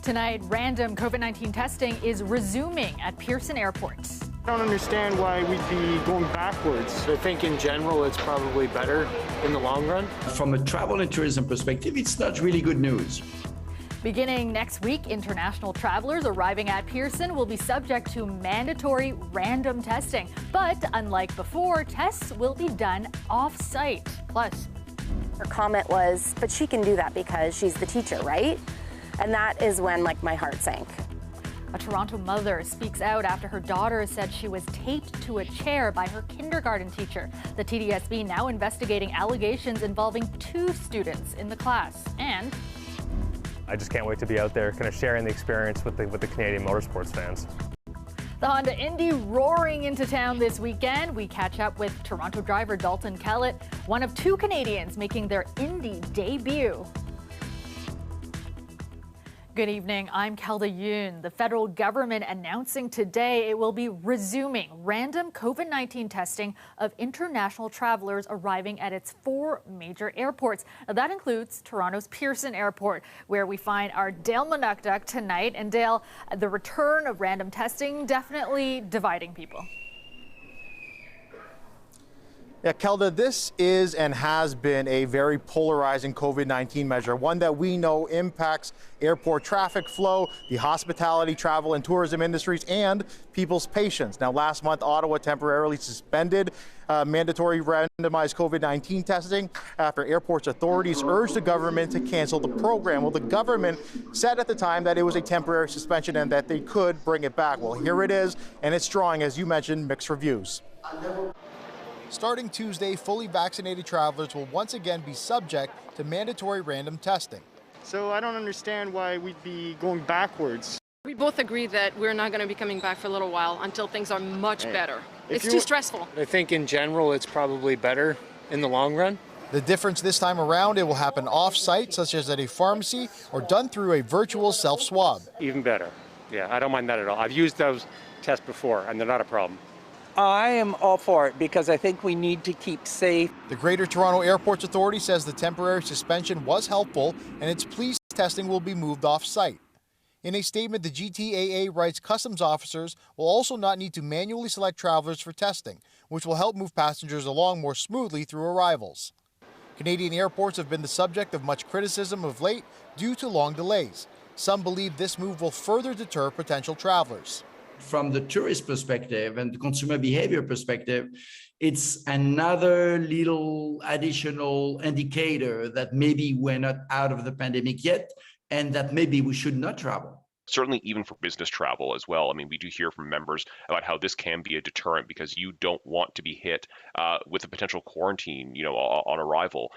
Tonight, random COVID-19 testing is resuming at Pearson Airport. I don't understand why we'd be going backwards. I think in general it's probably better in the long run. From a travel and tourism perspective, it's not really good news. Beginning next week, international travelers arriving at Pearson will be subject to mandatory random testing. But unlike before, tests will be done off-site. Plus, her comment was, but she can do that because she's the teacher, right? And that is when, my heart sank. A Toronto mother speaks out after her daughter said she was taped to a chair by her kindergarten teacher. The TDSB now investigating allegations involving 2 students in the class. And I just can't wait to be out there kind of sharing the experience with the Canadian motorsports fans. The Honda Indy roaring into town this weekend. We catch up with Toronto driver Dalton Kellett, one of 2 Canadians making their Indy debut. Good evening, I'm Kelda Yoon. The federal government announcing today it will be resuming random COVID-19 testing of international travelers arriving at its 4 major airports. Now, that includes Toronto's Pearson Airport, where we find our Dale Manukduk tonight. And Dale, the return of random testing definitely dividing people. Yeah, Kelda, this is and has been a very polarizing COVID-19 measure, one that we know impacts airport traffic flow, the hospitality, travel and tourism industries, and people's patience. Now, last month, Ottawa temporarily suspended mandatory randomized COVID-19 testing after airports authorities urged the government to cancel the program. Well, the government said at the time that it was a temporary suspension and that they could bring it back. Well, here it is, and it's drawing, as you mentioned, mixed reviews. Starting Tuesday, fully vaccinated travelers will once again be subject to mandatory random testing. So I don't understand why we'd be going backwards. We both agree that we're not going to be coming back for a little while until things are much better. It's too stressful. I think in general it's probably better in the long run. The difference this time around, it will happen off-site, such as at a pharmacy, or done through a virtual self-swab. Even better. Yeah, I don't mind that at all. I've used those tests before, and they're not a problem. I am all for it because I think we need to keep safe. The Greater Toronto Airports Authority says the temporary suspension was helpful and its police testing will be moved off-site. In a statement, the GTAA writes customs officers will also not need to manually select travelers for testing, which will help move passengers along more smoothly through arrivals. Canadian airports have been the subject of much criticism of late due to long delays. Some believe this move will further deter potential travelers. From the tourist perspective and the consumer behavior perspective, it's another little additional indicator that maybe we're not out of the pandemic yet and that maybe we should not travel. Certainly even for business travel as well. I mean, we do hear from members about how this can be a deterrent because you don't want to be hit with a potential quarantine, on arrival.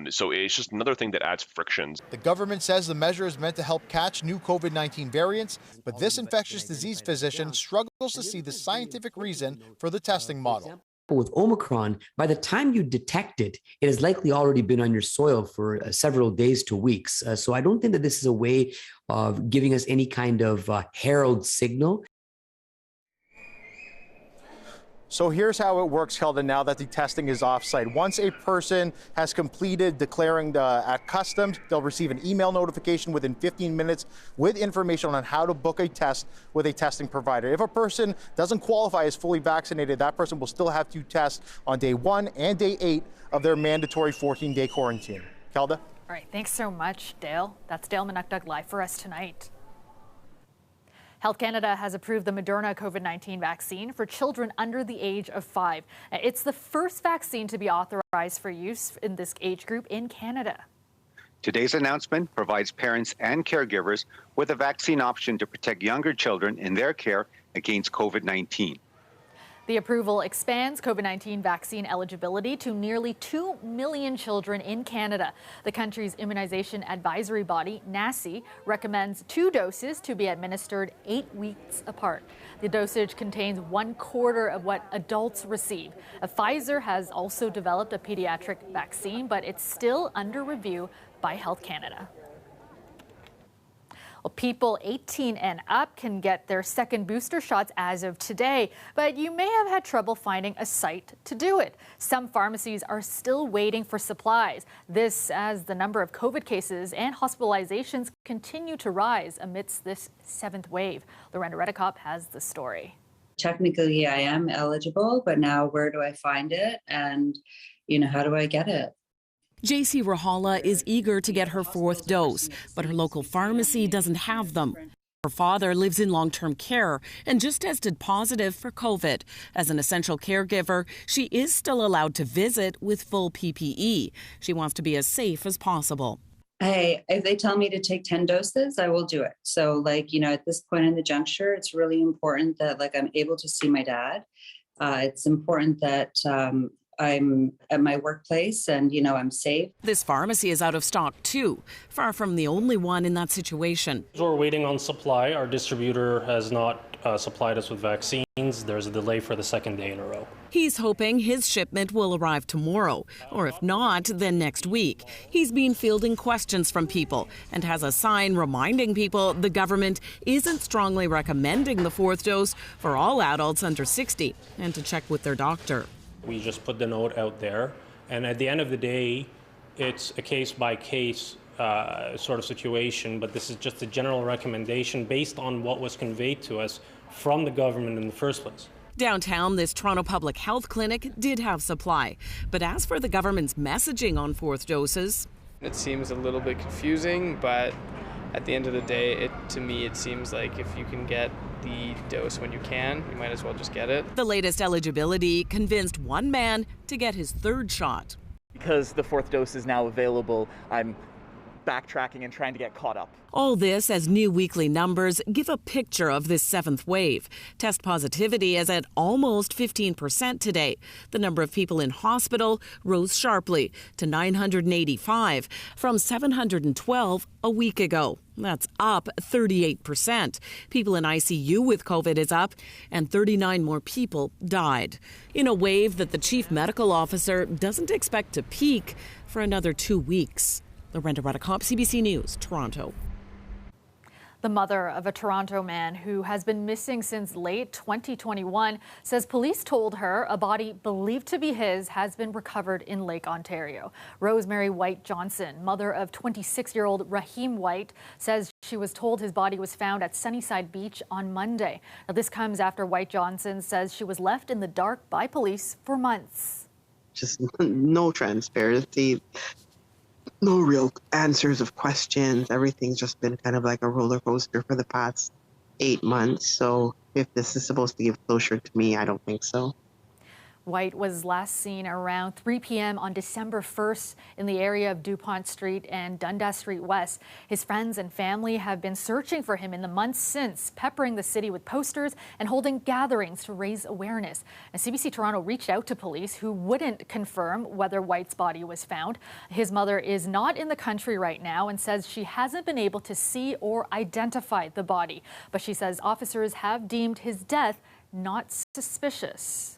So it's just another thing that adds frictions. The government says the measure is meant to help catch new COVID-19 variants, but this infectious disease physician struggles to see the scientific reason for the testing model. But with Omicron, by the time you detect it, it has likely already been on your soil for several days to weeks. So I don't think that this is a way of giving us any kind of herald signal. So here's how it works, Kelda, now that the testing is off-site. Once a person has completed declaring at customs, they'll receive an email notification within 15 minutes with information on how to book a test with a testing provider. If a person doesn't qualify as fully vaccinated, that person will still have to test on day 1 and day 8 of their mandatory 14-day quarantine. Kelda? All right, thanks so much, Dale. That's Dale Manukduk live for us tonight. Health Canada has approved the Moderna COVID-19 vaccine for children under the age of 5. It's the first vaccine to be authorized for use in this age group in Canada. Today's announcement provides parents and caregivers with a vaccine option to protect younger children in their care against COVID-19. The approval expands COVID-19 vaccine eligibility to nearly 2 million children in Canada. The country's immunization advisory body, NACI, recommends 2 doses to be administered 8 weeks apart. The dosage contains 1/4 of what adults receive. Pfizer has also developed a pediatric vaccine, but it's still under review by Health Canada. Well, people 18 and up can get their second booster shots as of today, but you may have had trouble finding a site to do it. Some pharmacies are still waiting for supplies. This as the number of COVID cases and hospitalizations continue to rise amidst this seventh wave. Lorenda Redekop has the story. Technically, I am eligible, but now where do I find it? And, how do I get it? JC Rahala is eager to get her fourth dose, but her local pharmacy doesn't have them. Her father lives in long-term care and just tested positive for COVID. As an essential caregiver, she is still allowed to visit with full PPE. She wants to be as safe as possible. Hey, if they tell me to take 10 doses, I will do it. So at this point in the juncture, it's really important that I'm able to see my dad. It's important that I'm at my workplace and, I'm safe. This pharmacy is out of stock too, far from the only one in that situation. We're waiting on supply. Our distributor has not supplied us with vaccines. There's a delay for the second day in a row. He's hoping his shipment will arrive tomorrow, or if not, then next week. He's been fielding questions from people and has a sign reminding people the government isn't strongly recommending the fourth dose for all adults under 60 and to check with their doctor. We just put the note out there, and at the end of the day, it's a case-by-case sort of situation, but this is just a general recommendation based on what was conveyed to us from the government in the first place. Downtown, this Toronto Public Health Clinic did have supply, but as for the government's messaging on fourth doses, it seems a little bit confusing, but at the end of the day, to me, it seems like if you can get the dose when you can, you might as well just get it. The latest eligibility convinced one man to get his third shot. Because the fourth dose is now available, I'm backtracking and trying to get caught up. All this as new weekly numbers give a picture of this seventh wave. Test positivity is at almost 15% today. The number of people in hospital rose sharply to 985 from 712 a week ago. That's up 38%. People in ICU with COVID is up, and 39 more people died. In a wave that the chief medical officer doesn't expect to peak for another 2 weeks. Lorenda Redekop, CBC News, Toronto. The mother of a Toronto man who has been missing since late 2021 says police told her a body believed to be his has been recovered in Lake Ontario. Rosemary White Johnson, mother of 26-year-old Raheem White, says she was told his body was found at Sunnyside Beach on Monday. Now, this comes after White Johnson says she was left in the dark by police for months. Just no transparency. No real answers of questions. Everything's just been kind of like a roller coaster for the past 8 months. So if this is supposed to give closure to me, I don't think so. White was last seen around 3 p.m. on December 1st in the area of DuPont Street and Dundas Street West. His friends and family have been searching for him in the months since, peppering the city with posters and holding gatherings to raise awareness. And CBC Toronto reached out to police who wouldn't confirm whether White's body was found. His mother is not in the country right now and says she hasn't been able to see or identify the body. But she says officers have deemed his death not suspicious.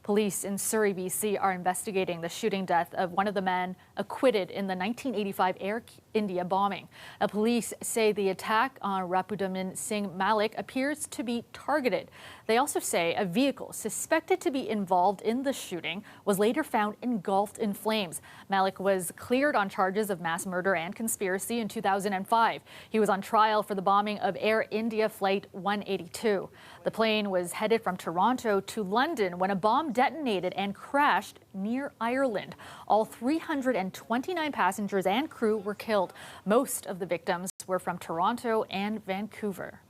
Police in Surrey, BC are investigating the shooting death of one of the men acquitted in the 1985 Air India bombing. Now, police say the attack on Rapudaman Singh Malik appears to be targeted. They also say a vehicle suspected to be involved in the shooting was later found engulfed in flames. Malik was cleared on charges of mass murder and conspiracy in 2005. He was on trial for the bombing of Air India Flight 182. The plane was headed from Toronto to London when a bomb detonated and crashed near Ireland. All 329 passengers and crew were killed. Most of the victims were from Toronto and Vancouver.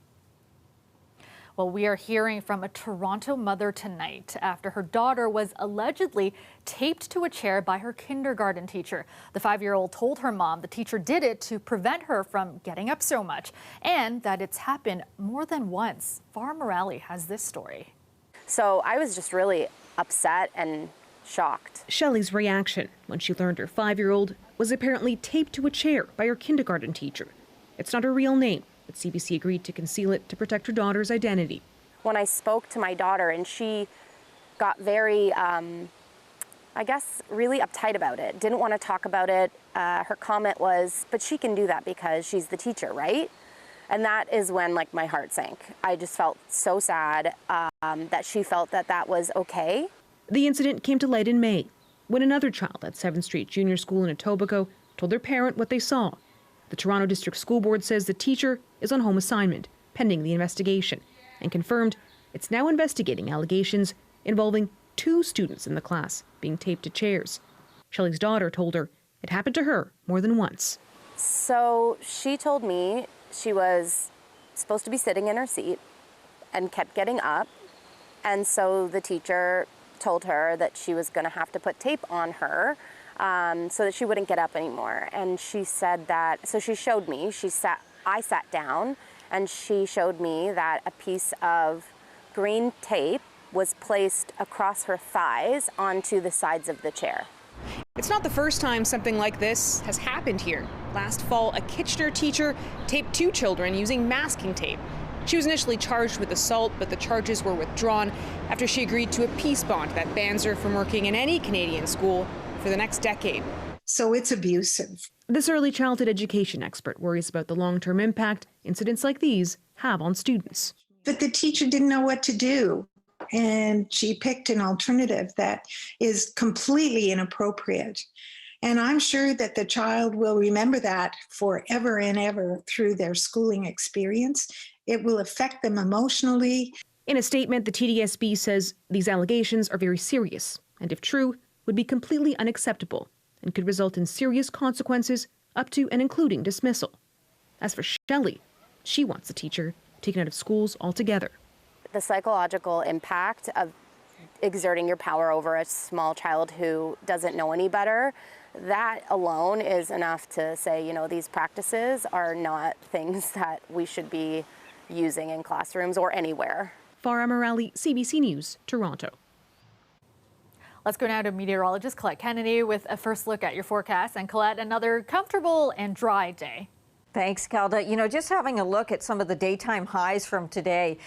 Well, we are hearing from a Toronto mother tonight after her daughter was allegedly taped to a chair by her kindergarten teacher. The 5-year-old told her mom the teacher did it to prevent her from getting up so much and that it's happened more than once. Farah Morale has this story. So I was just really upset and shocked. Shelley's reaction when she learned her 5-year-old was apparently taped to a chair by her kindergarten teacher. It's not her real name, but CBC agreed to conceal it to protect her daughter's identity. When I spoke to my daughter and she got very I guess, really uptight about it, didn't want to talk about it. Her comment was, but she can do that because she's the teacher, right? And that is when like my heart sank. I just felt so sad that she felt that that was okay. The incident came to light in May when another child at 7th Street Junior School in Etobicoke told their parent what they saw. The Toronto District School Board says the teacher is on home assignment pending the investigation and confirmed it's now investigating allegations involving 2 students in the class being taped to chairs. Shelley's daughter told her it happened to her more than once. So she told me she was supposed to be sitting in her seat and kept getting up. And so the teacher told her that she was going to have to put tape on her so that she wouldn't get up anymore. And she said that, so she showed me, I sat down and she showed me that a piece of green tape was placed across her thighs onto the sides of the chair. It's not the first time something like this has happened here. Last fall, a Kitchener teacher taped 2 children using masking tape. She was initially charged with assault, but the charges were withdrawn after she agreed to a peace bond that bans her from working in any Canadian school for the next decade. So it's abusive. This early childhood education expert worries about the long-term impact incidents like these have on students. But the teacher didn't know what to do, and she picked an alternative that is completely inappropriate. And I'm sure that the child will remember that forever and ever through their schooling experience. It will affect them emotionally. In a statement, the TDSB says these allegations are very serious and, if true, would be completely unacceptable and could result in serious consequences up to and including dismissal. As for Shelley, she wants the teacher taken out of schools altogether. The psychological impact of exerting your power over a small child who doesn't know any better, that alone is enough to say, you know, these practices are not things that we should be using in classrooms or anywhere. Farah Morali, CBC News, Toronto. Let's go now to meteorologist Colette Kennedy with a first look at your forecast. And Colette, another comfortable and dry day. Thanks, Kelda. You know, just having a look at some of the daytime highs from today,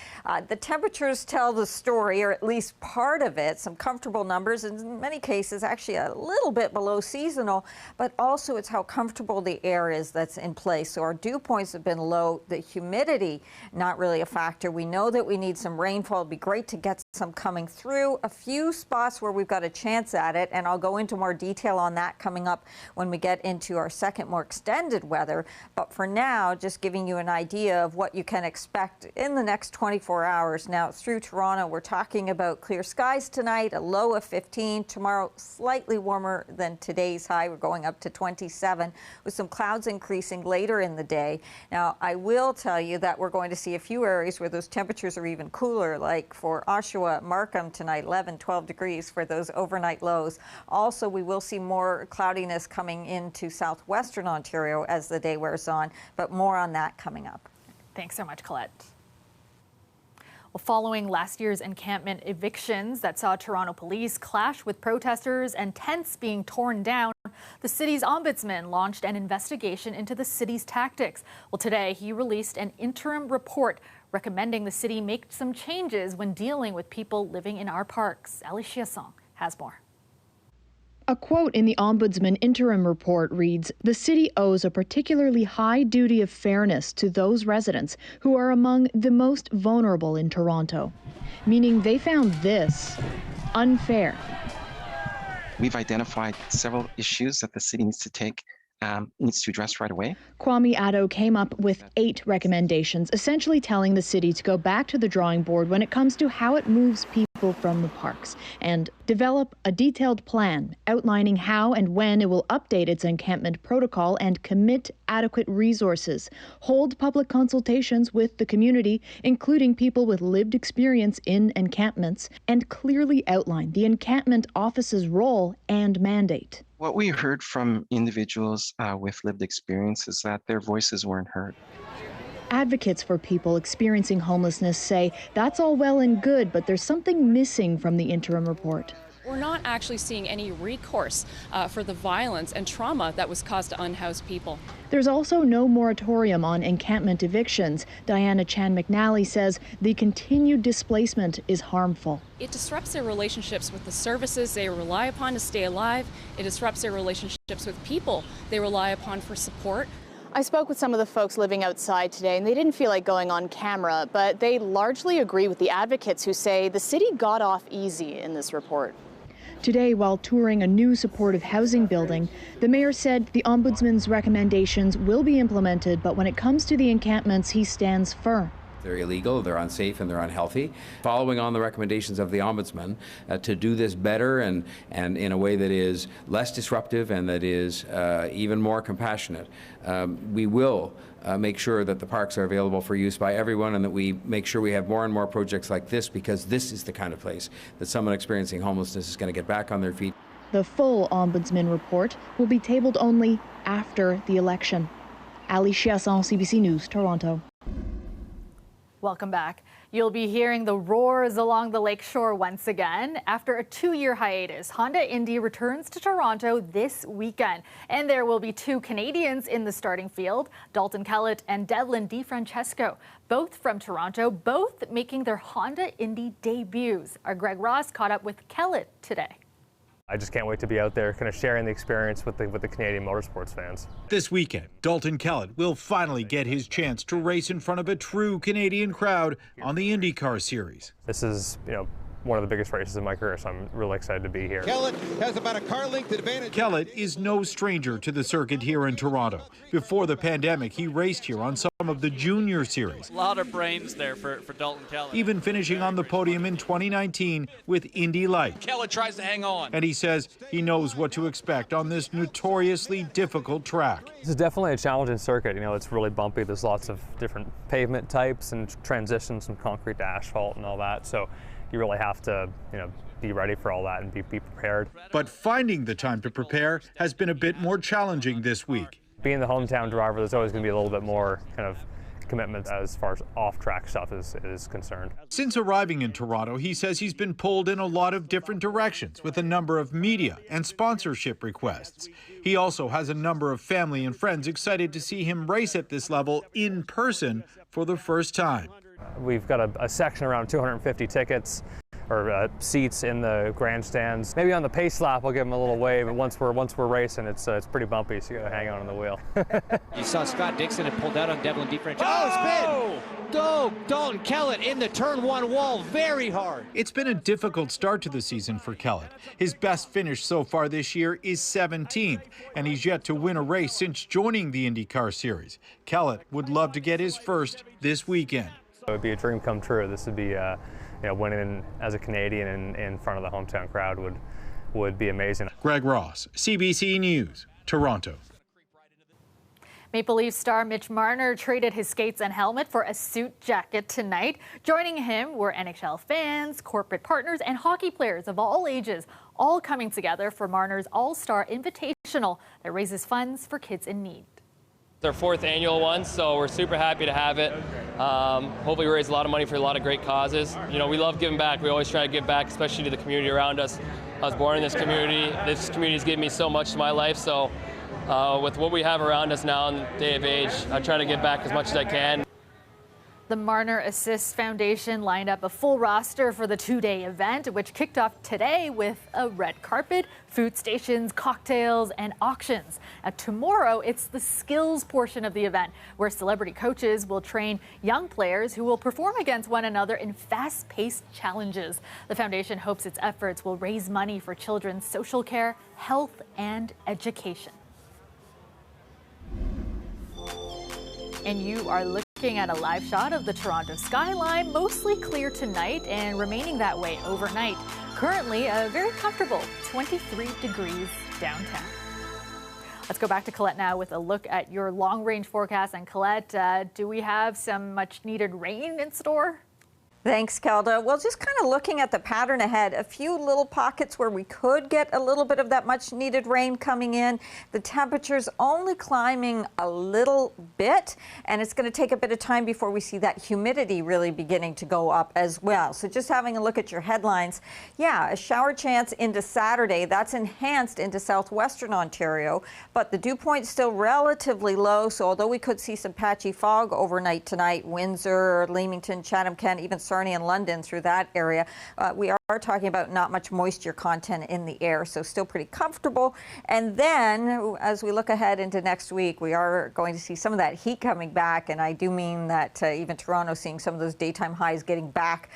the temperatures tell the story, or at least part of it. Some comfortable numbers, in many cases actually a little bit below seasonal, but also it's how comfortable the air is that's in place. So our dew points have been low. The humidity, not really a factor. We know that we need some rainfall. It'd be great to get some coming through. A few spots where we've got a chance at it, and I'll go into more detail on that coming up when we get into our second, more extended weather. But for now, just giving you an idea of what you can expect in the next 24 hours. Now, through Toronto, we're talking about clear skies tonight, a low of 15. Tomorrow, slightly warmer than today's high. We're going up to 27, with some clouds increasing later in the day. Now, I will tell you that we're going to see a few areas where those temperatures are even cooler, like for Oshawa, Markham tonight, 11, 12 degrees for those overnight lows. Also, we will see more cloudiness coming into southwestern Ontario as the day wears on. But more on that coming up. Thanks so much, Colette. Well, following last year's encampment evictions that saw Toronto police clash with protesters and tents being torn down, the city's ombudsman launched an investigation into the city's tactics. Well, today he released an interim report recommending the city make some changes when dealing with people living in our parks. Alicia Song has more. A quote in the Ombudsman interim report reads, "The city owes a particularly high duty of fairness to those residents who are among the most vulnerable in Toronto," meaning they found this unfair. We've identified several issues that the city needs to address right away. Kwame Addo came up with 8 recommendations, essentially telling the city to go back to the drawing board when it comes to how it moves people from the parks and develop a detailed plan outlining how and when it will update its encampment protocol and commit adequate resources, hold public consultations with the community, including people with lived experience in encampments, and clearly outline the encampment office's role and mandate. What we heard from individuals with lived experience is that their voices weren't heard. Advocates for people experiencing homelessness say that's all well and good, but there's something missing from the interim report. We're not actually seeing any recourse for the violence and trauma that was caused to unhoused people. There's also no moratorium on encampment evictions. Diana Chan McNally says the continued displacement is harmful. It disrupts their relationships with the services they rely upon to stay alive. It disrupts their relationships with people they rely upon for support. I spoke with some of the folks living outside today, and they didn't feel like going on camera, but they largely agree with the advocates who say the city got off easy in this report. Today, while touring a new supportive housing building, the mayor said the ombudsman's recommendations will be implemented, but when it comes to the encampments, he stands firm. They're illegal, they're unsafe, and they're unhealthy. Following on the recommendations of the Ombudsman to do this better and in a way that is less disruptive and that is even more compassionate, we will make sure that the parks are available for use by everyone and that we make sure we have more and more projects like this, because this is the kind of place that someone experiencing homelessness is going to get back on their feet. The full Ombudsman report will be tabled only after the election. Ali Chiasson, CBC News, Toronto. Welcome back. You'll be hearing the roars along the lakeshore once again. After a 2-year hiatus, Honda Indy returns to Toronto this weekend. And there will be 2 Canadians in the starting field, Dalton Kellett and Devlin DiFrancesco, both from Toronto, both making their Honda Indy debuts. Our Greg Ross caught up with Kellett today. I just can't wait to be out there kind of sharing the experience with the Canadian motorsports fans. This weekend, Dalton Kellett will finally get his chance to race in front of a true Canadian crowd on the IndyCar Series. This is, one of the biggest races of my career, so I'm really excited to be here. Kellett has about a car length advantage. Kellett is no stranger to the circuit here in Toronto. Before the pandemic, he raced here on some of the junior series. A lot of brains there for Dalton Kellett. Even finishing on the podium in 2019 with Indy Light. Kellett tries to hang on. And he says he knows what to expect on this notoriously difficult track. This is definitely a challenging circuit. It's really bumpy. There's lots of different pavement types and transitions from concrete to asphalt and all that. So you really have to, be ready for all that and be prepared. But finding the time to prepare has been a bit more challenging this week. Being the hometown driver, there's always going to be a little bit more kind of commitment as far as off-track stuff is concerned. Since arriving in Toronto, he says he's been pulled in a lot of different directions with a number of media and sponsorship requests. He also has a number of family and friends excited to see him race at this level in person for the first time. We've got a section around 250 tickets or seats in the grandstands. Maybe on the pace lap, I'll give them a little wave. And once we're racing, it's pretty bumpy, so you got to hang on the wheel. You saw Scott Dixon had pulled out on Devlin DiFrancesco. Oh, spin! Dalton Kellett in the turn 1 wall very hard. It's been a difficult start to the season for Kellett. His best finish so far this year is 17th, and he's yet to win a race since joining the IndyCar Series. Kellett would love to get his first this weekend. It would be a dream come true. This would be, winning as a Canadian in front of the hometown crowd would be amazing. Greg Ross, CBC News, Toronto. Maple Leaf star Mitch Marner traded his skates and helmet for a suit jacket tonight. Joining him were NHL fans, corporate partners, and hockey players of all ages, all coming together for Marner's All-Star Invitational that raises funds for kids in need. It's our 4th annual one, so we're super happy to have it. Hopefully we raise a lot of money for a lot of great causes. We love giving back. We always try to give back, especially to the community around us. I was born in this community. This community has given me so much in my life, so with what we have around us now in the day of age, I try to give back as much as I can. The Marner Assists Foundation lined up a full roster for the 2-day event, which kicked off today with a red carpet, food stations, cocktails, and auctions. Now, tomorrow, it's the skills portion of the event, where celebrity coaches will train young players who will perform against one another in fast-paced challenges. The foundation hopes its efforts will raise money for children's social care, health, and education. And you are looking at a live shot of the Toronto skyline, mostly clear tonight and remaining that way overnight. Currently, a very comfortable 23 degrees downtown. Let's go back to Colette now with a look at your long-range forecast. And Colette, do we have some much-needed rain in store? Thanks, Kelda. Well, just kind of looking at the pattern ahead, a few little pockets where we could get a little bit of that much needed rain coming in. The temperatures only climbing a little bit, and it's going to take a bit of time before we see that humidity really beginning to go up as well. So just having a look at your headlines, yeah, a shower chance into Saturday. That's enhanced into southwestern Ontario, but the dew point still relatively low. So although we could see some patchy fog overnight tonight, Windsor, Leamington, Chatham-Kent, even Sarnia and London through that area, we are talking about not much moisture content in the air, so still pretty comfortable. And then as we look ahead into next week, we are going to see some of that heat coming back, and I do mean that even Toronto seeing some of those daytime highs getting back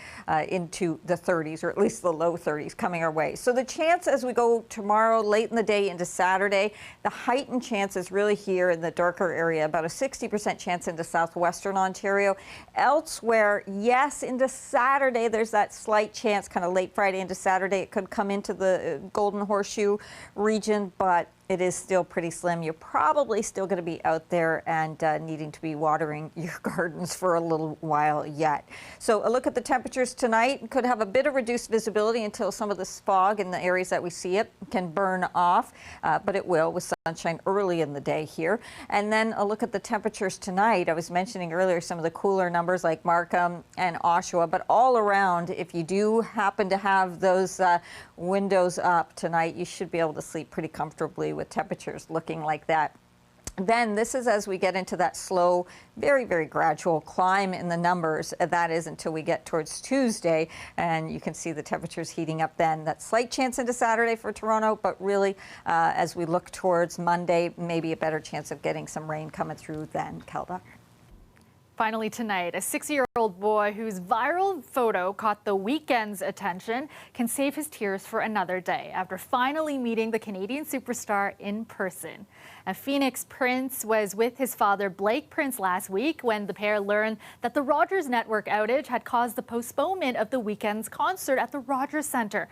into the 30s, or at least the low 30s coming our way. So the chance as we go tomorrow, late in the day into Saturday, the heightened chance is really here in the darker area, about a 60% chance into southwestern Ontario. Elsewhere, yes, into Saturday, there's that slight chance, kind of late Friday into Saturday, it could come into the Golden Horseshoe region, but it is still pretty slim. You're probably still going to be out there and needing to be watering your gardens for a little while yet. So a look at the temperatures tonight. Could have a bit of reduced visibility until some of this fog in the areas that we see it can burn off, but it will with sunshine early in the day here. And then a look at the temperatures tonight. I was mentioning earlier some of the cooler numbers like Markham and Oshawa, but all around, if you do happen to have those windows up tonight, you should be able to sleep pretty comfortably with temperatures looking like that. Then this is as we get into that slow, very, very gradual climb in the numbers. That is until we get towards Tuesday, and you can see the temperatures heating up then. That slight chance into Saturday for Toronto, but really as we look towards Monday, maybe a better chance of getting some rain coming through then, Kelda. Finally tonight, a 6-year-old boy whose viral photo caught the Weeknd's attention can save his tears for another day after finally meeting the Canadian superstar in person. A Phoenix Prince was with his father Blake Prince last week when the pair learned that the Rogers network outage had caused the postponement of the Weeknd's concert at the Rogers Centre.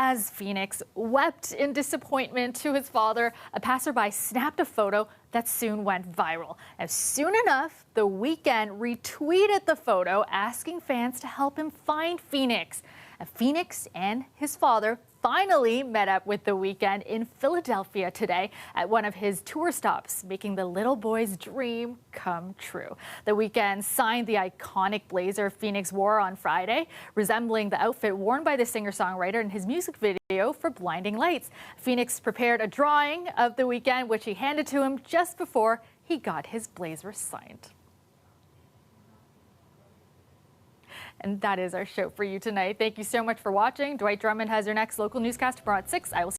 As Phoenix wept in disappointment to his father, a passerby snapped a photo that soon went viral. And soon enough, the Weeknd retweeted the photo, asking fans to help him find Phoenix. And Phoenix and his father finally met up with the Weeknd in Philadelphia today at one of his tour stops, making the little boy's dream come true. The Weeknd signed the iconic blazer Phoenix wore on Friday, resembling the outfit worn by the singer-songwriter in his music video for Blinding Lights. Phoenix prepared a drawing of the Weeknd, which he handed to him just before he got his blazer signed. And that is our show for you tonight. Thank you so much for watching. Dwight Drummond has your next local newscast tomorrow at 6. I will see